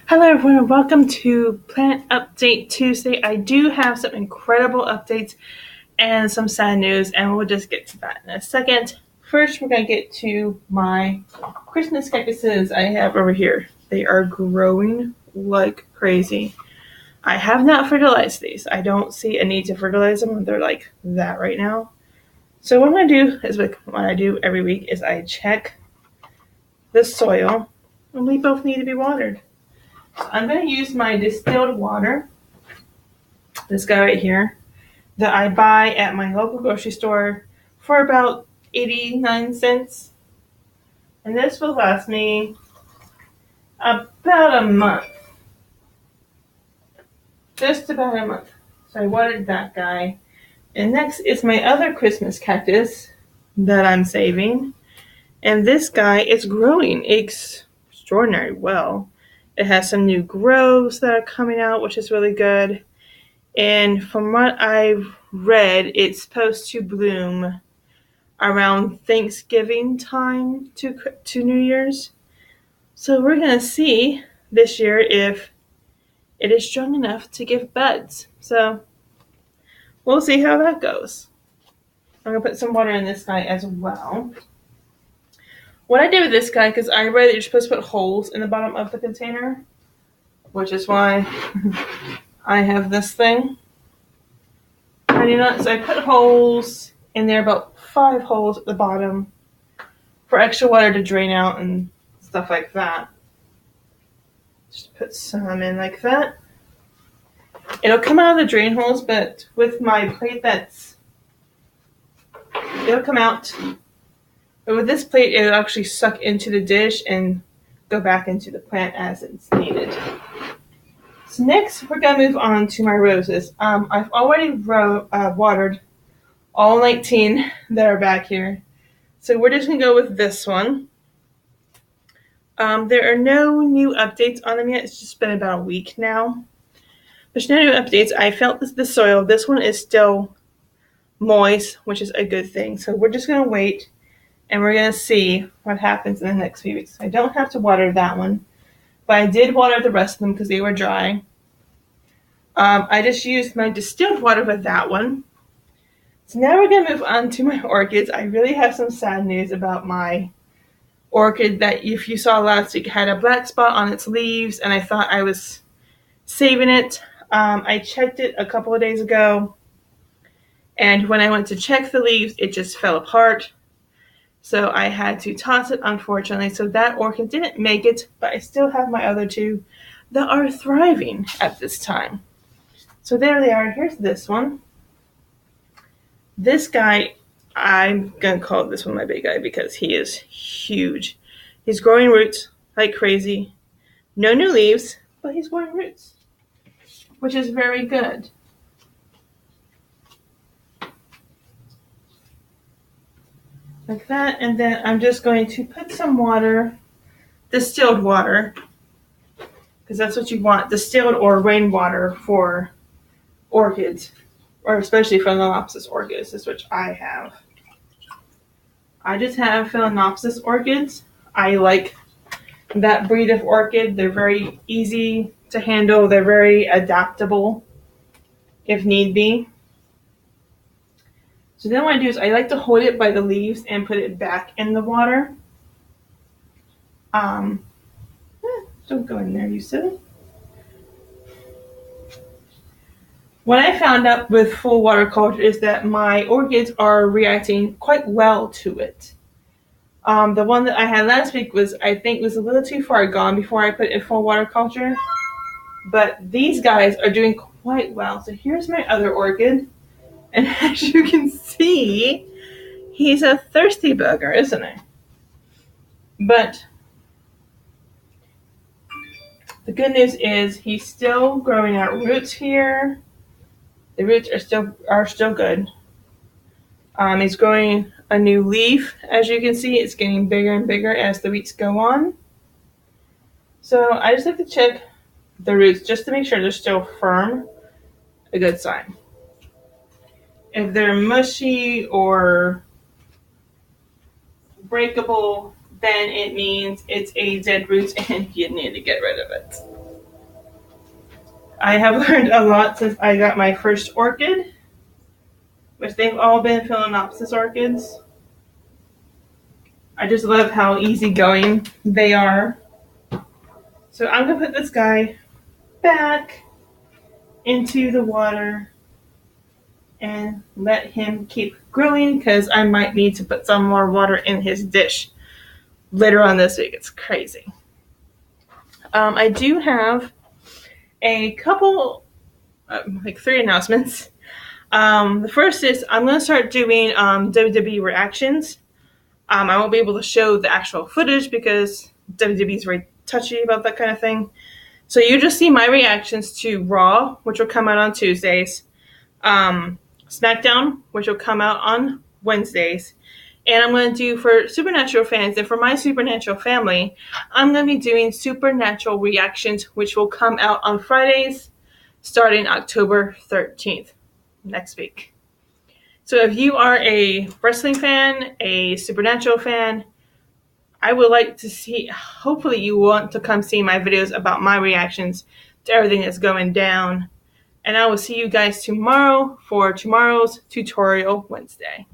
Hello everyone and welcome to Plant Update Tuesday. I do have some incredible updates and some sad news, and we'll just get to that in a second. First, we're going to get to my Christmas cactuses I have over here. They are growing like crazy. I have not fertilized these. I don't see a need to fertilize them. They're like that right now. So what I'm going to do is what I do every week is I check the soil, and we both need to be watered. I'm going to use my distilled water, this guy right here, that I buy at my local grocery store for about 89 cents. And this will last me about a month. Just about a month. So I watered that guy. And next is my other Christmas cactus that I'm saving. And this guy is growing extraordinarily well. It has some new growths that are coming out, which is really good. And from what I've read, it's supposed to bloom around Thanksgiving time to New Year's. So we're going to see this year if it is strong enough to give buds. So we'll see how that goes. I'm going to put some water in this guy as well. What I did with this guy, because I read that you're supposed to put holes in the bottom of the container, which is why I have this thing. So I put holes in there, about 5 holes at the bottom for extra water to drain out and stuff like that. Just put some in like that. It'll come out of the drain holes, but with my plate it'll come out. But with this plate, it'll actually suck into the dish and go back into the plant as it's needed. So next, we're going to move on to my roses. I've already watered all 19 that are back here. So we're just going to go with this one. There are no new updates on them yet. It's just been about a week now. There's no new updates. I felt the soil. This one is still moist, which is a good thing. So we're just going to wait, and we're going to see what happens in the next few weeks. I don't have to water that one, but I did water the rest of them because they were dry. I just used my distilled water with that one. So now we're going to move on to my orchids. I really have some sad news about my orchid that, if you saw last week, had a black spot on its leaves, and I thought I was saving it. I checked it a couple of days ago, and when I went to check the leaves, it just fell apart. So I had to toss it, unfortunately. So that orchid didn't make it, but I still have my other two that are thriving at this time. So there they are. Here's this one. This guy, I'm going to call this one my big guy because he is huge. He's growing roots like crazy. No new leaves, but he's growing roots, which is very good. Like that, and then I'm just going to put some water, distilled water, because that's what you want, distilled or rainwater for orchids, or especially Phalaenopsis orchids, is which I have. I just have Phalaenopsis orchids. I like that breed of orchid. They're very easy to handle. They're very adaptable if need be. So then what I do is I like to hold it by the leaves and put it back in the water. Don't go in there, you silly. What I found out with full water culture is that my orchids are reacting quite well to it. The one that I had last week was a little too far gone before I put it in full water culture. But these guys are doing quite well. So here's my other orchid. And as you can see, he's a thirsty bugger, isn't he? But the good news is he's still growing out roots here. The roots are still good. He's growing a new leaf. As you can see, it's getting bigger and bigger as the weeks go on. So I just like to check the roots just to make sure they're still firm. A good sign. If they're mushy or breakable, then it means it's a dead root and you need to get rid of it. I have learned a lot since I got my first orchid, which they've all been Phalaenopsis orchids. I just love how easygoing they are. So I'm going to put this guy back into the water and let him keep growing because I might need to put some more water in his dish later on this week. It's crazy. I do have a couple, like 3 announcements. The first is I'm going to start doing WWE reactions. I won't be able to show the actual footage because WWE is very touchy about that kind of thing. So you just see my reactions to Raw, which will come out on Tuesdays, SmackDown, which will come out on Wednesdays, and I'm going to do for Supernatural fans and for my Supernatural family, I'm going to be doing Supernatural reactions, which will come out on Fridays starting October 13th, next week. So if you are a wrestling fan, a Supernatural fan, I would like to see, hopefully you want to come see my videos about my reactions to everything that's going down. And I will see you guys tomorrow for tomorrow's Tutorial Wednesday.